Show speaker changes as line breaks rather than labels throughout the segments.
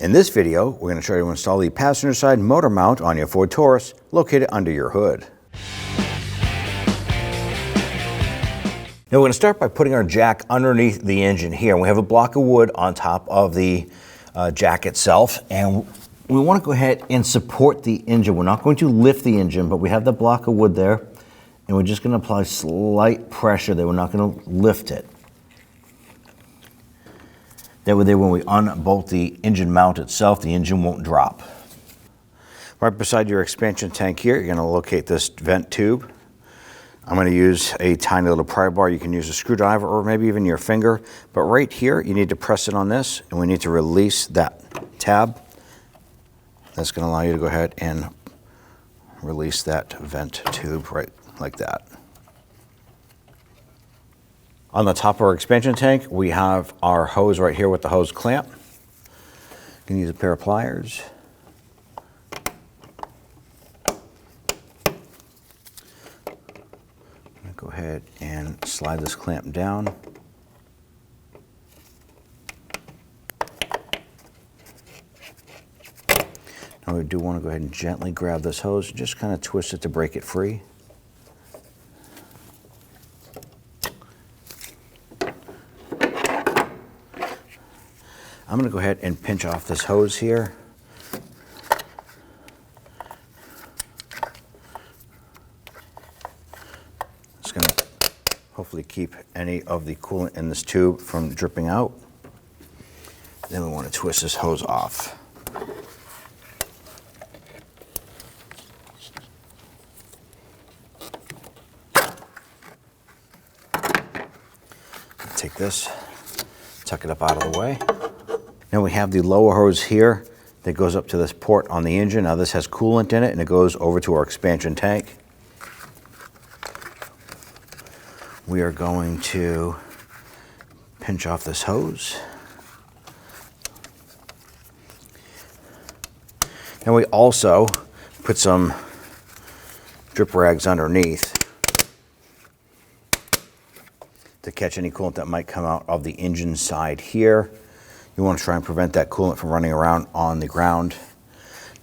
In this video, we're going to show you how to install the passenger side motor mount on your Ford Taurus located under your hood. Now we're going to start by putting our jack underneath the engine here. We have a block of wood on top of the jack itself, and we want to go ahead and support the engine. We're not going to lift the engine, but we have the block of wood there, and we're just going to apply slight pressure there. We're not going to lift it. That way, when we unbolt the engine mount itself, the engine won't drop. Right beside your expansion tank here, you're going to locate this vent tube. I'm going to use a tiny little pry bar. You can use a screwdriver or maybe even your finger. But right here, you need to press it on this, and we need to release that tab. That's going to allow you to go ahead and release that vent tube right like that. On the top of our expansion tank, we have our hose right here with the hose clamp. You can use a pair of pliers. Go ahead and slide this clamp down. Now we do want to go ahead and gently grab this hose, just kind of twist it to break it free. I'm going to go ahead and pinch off this hose here. It's going to hopefully keep any of the coolant in this tube from dripping out. Then we want to twist this hose off. Take this, tuck it up out of the way. Now we have the lower hose here that goes up to this port on the engine. Now this has coolant in it, and it goes over to our expansion tank. We are going to pinch off this hose. And we also put some drip rags underneath to catch any coolant that might come out of the engine side here. You want to try and prevent that coolant from running around on the ground.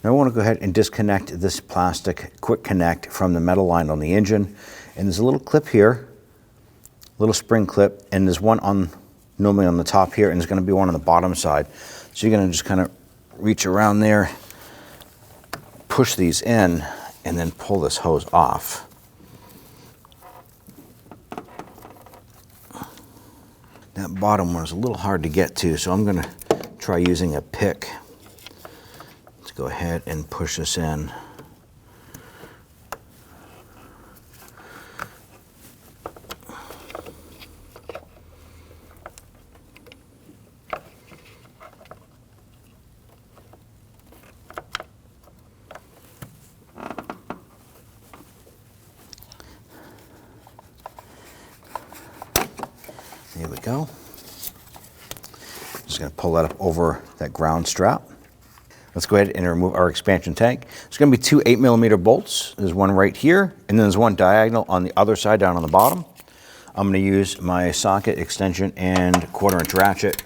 Now I want to go ahead and disconnect this plastic quick connect from the metal line on the engine. And there's a little clip here, little spring clip, and there's one normally on the top here, and there's going to be one on the bottom side. So you're going to just kind of reach around there, push these in, and then pull this hose off. That bottom one is a little hard to get to, so I'm going to try using a pick to go ahead and push this in. There we go. Just going to pull that up over that ground strap. Let's go ahead and remove our expansion tank. It's going to be two 8mm bolts. There's one right here, and then there's one diagonal on the other side down on the bottom. I'm going to use my socket extension and 1/4-inch ratchet.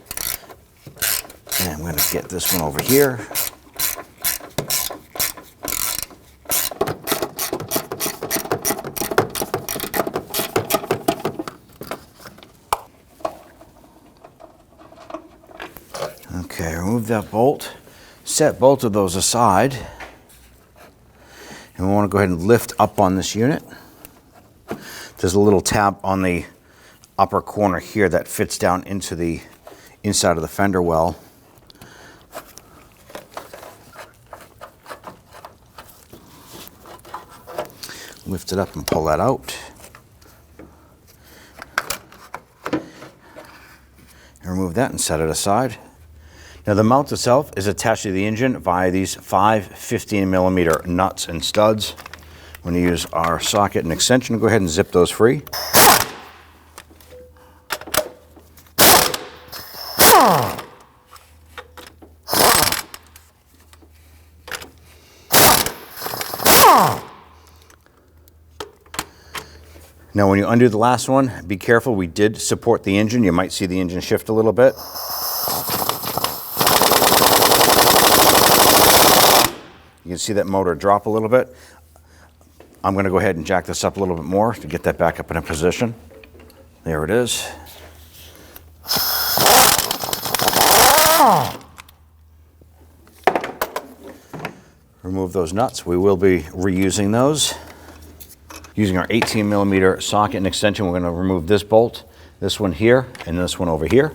And I'm going to get this one over here. Okay, remove that bolt, set both of those aside, and we want to go ahead and lift up on this unit. There's a little tab on the upper corner here that fits down into the inside of the fender well. Lift it up and pull that out. And remove that and set it aside. Now the mount itself is attached to the engine via these 5 15mm nuts and studs. We're going to use our socket and extension to go ahead and zip those free. Now when you undo the last one, be careful. We did support the engine. You might see the engine shift a little bit. You can see that motor drop a little bit. I'm going to go ahead and jack this up a little bit more to get that back up in a position. There it is. Remove those nuts. We will be reusing those. Using our 18mm socket and extension, we're going to remove this bolt, this one here, and this one over here.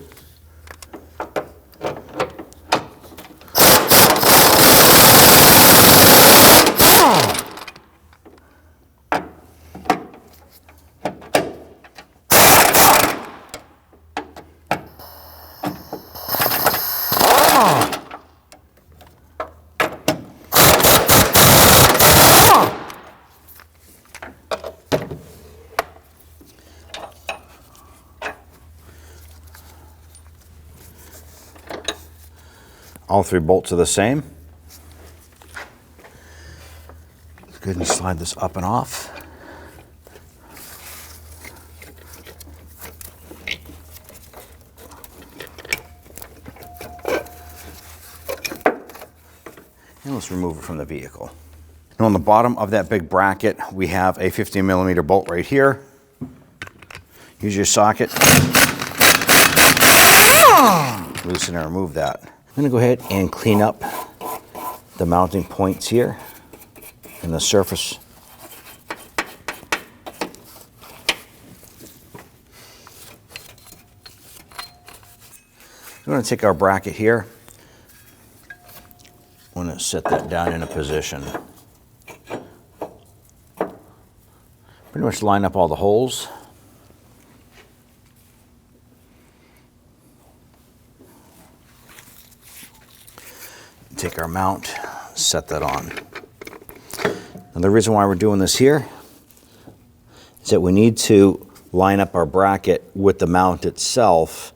All three bolts are the same. Let's go ahead and slide this up and off. And let's remove it from the vehicle. Now on the bottom of that big bracket, we have a 15mm bolt right here. Use your socket. Loosen and remove that. I'm going to go ahead and clean up the mounting points here and the surface. We're going to take our bracket here. I'm going to set that down in a position. Pretty much line up all the holes. Take our mount, set that on. And the reason why we're doing this here is that we need to line up our bracket with the mount itself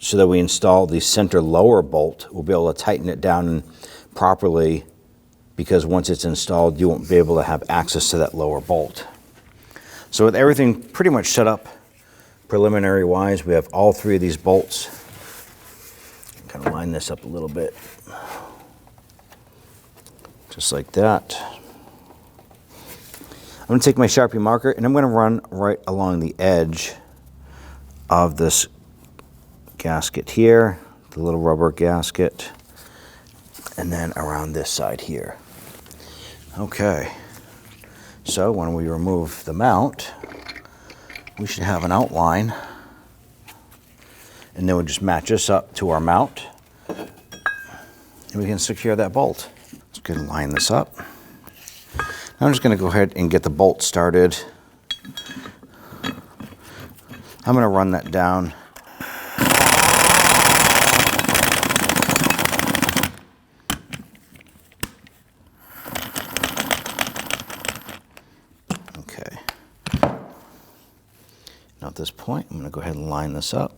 so that we install the center lower bolt. We'll be able to tighten it down properly, because once it's installed, you won't be able to have access to that lower bolt. So with everything pretty much set up preliminary wise, we have all three of these bolts. Kind of line this up a little bit. Just like that. I'm going to take my Sharpie marker and I'm going to run right along the edge of this gasket here, the little rubber gasket, and then around this side here. Okay, so when we remove the mount, we should have an outline, and then we'll just match this up to our mount and we can secure that bolt. Let's go ahead and line this up. Now I'm just going to go ahead and get the bolt started. I'm going to run that down. Okay. Now at this point, I'm going to go ahead and line this up.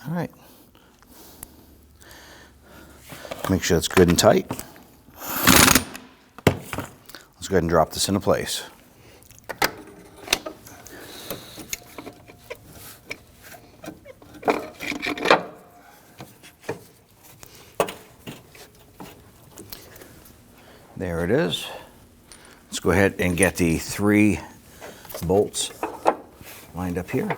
All right. Make sure it's good and tight. Let's go ahead and drop this into place. There it is. Let's go ahead and get the 3 bolts lined up here.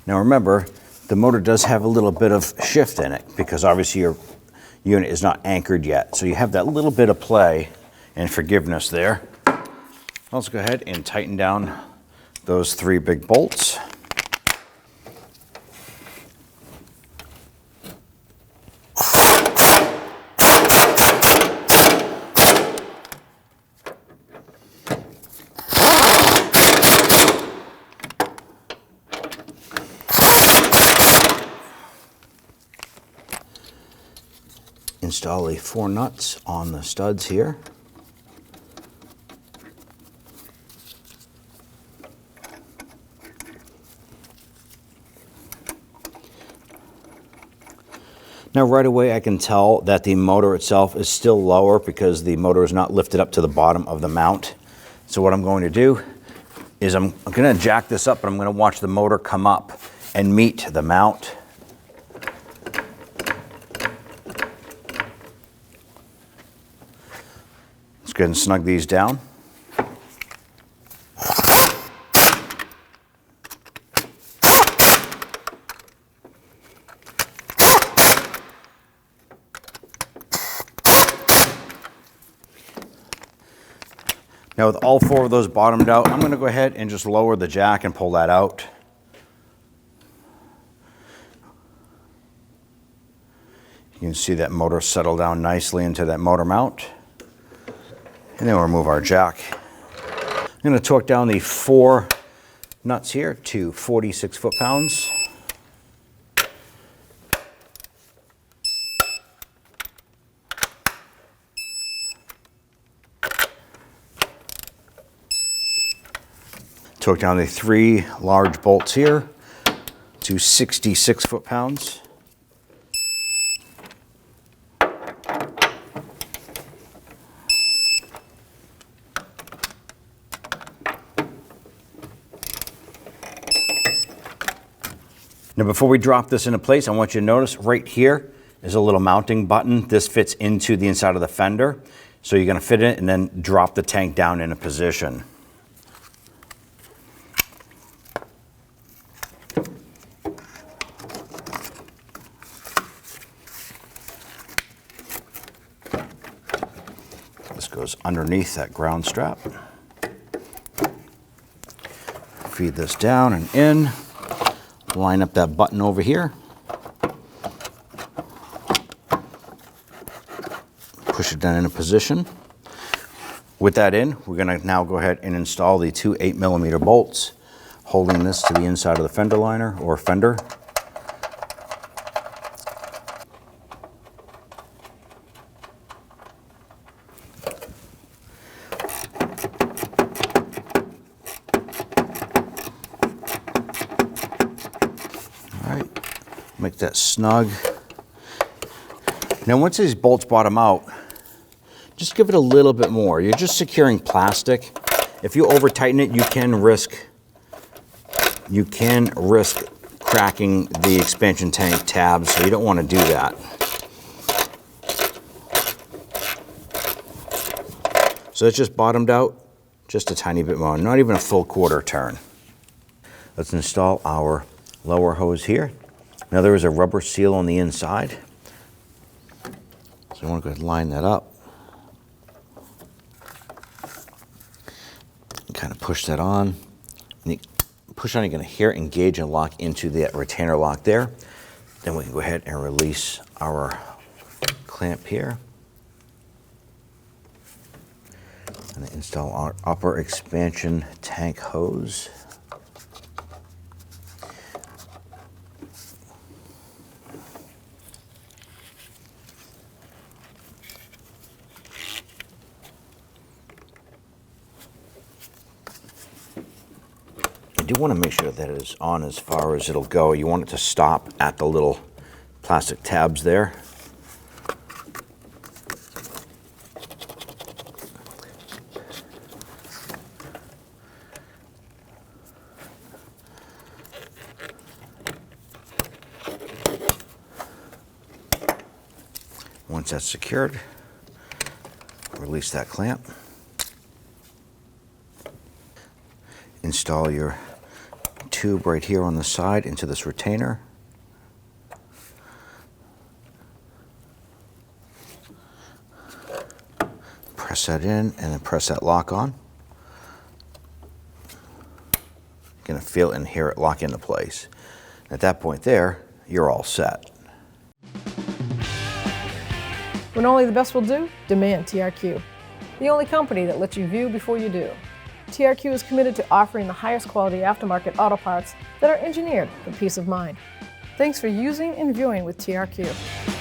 Now remember, the motor does have a little bit of shift in it because obviously your unit is not anchored yet. So you have that little bit of play and forgiveness there. Let's go ahead and tighten down those 3 big bolts. Install the 4 nuts on the studs here. Now right away I can tell that the motor itself is still lower because the motor is not lifted up to the bottom of the mount. So what I'm going to do is I'm going to jack this up, but I'm going to watch the motor come up and meet the mount. Let's go ahead and snug these down. Now with all four of those bottomed out, I'm going to go ahead and just lower the jack and pull that out. You can see that motor settle down nicely into that motor mount. And then we'll remove our jack. I'm going to torque down the 4 nuts here to 46 foot-pounds. Torque down the 3 large bolts here to 66 foot-pounds. Now before we drop this into place, I want you to notice right here is a little mounting button. This fits into the inside of the fender. So you're going to fit it and then drop the tank down into position. This goes underneath that ground strap. Feed this down and in. Line up that button over here. Push it down into position. With that in, we're going to now go ahead and install the 2 8mm bolts, holding this to the inside of the fender liner or fender. Make that snug. Now once these bolts bottom out, just give it a little bit more. You're just securing plastic. If you over tighten it, you can risk cracking the expansion tank tabs, so you don't want to do that. So it's just bottomed out just a tiny bit more, not even a full quarter turn. Let's install our lower hose here. Now there is a rubber seal on the inside. So I want to go ahead and line that up. And kind of push that on. And you push on, you're going to hear it engage and lock into that retainer lock there. Then we can go ahead and release our clamp here. And then install our upper expansion tank hose. You do want to make sure that it is on as far as it'll go. You want it to stop at the little plastic tabs there. Once that's secured, release that clamp. Install your tube right here on the side into this retainer. Press that in and then press that lock on. You're going to feel and hear it lock into place. At that point there, you're all set.
When only the best will do, demand TRQ. The only company that lets you view before you do. TRQ is committed to offering the highest quality aftermarket auto parts that are engineered for peace of mind. Thanks for using and viewing with TRQ.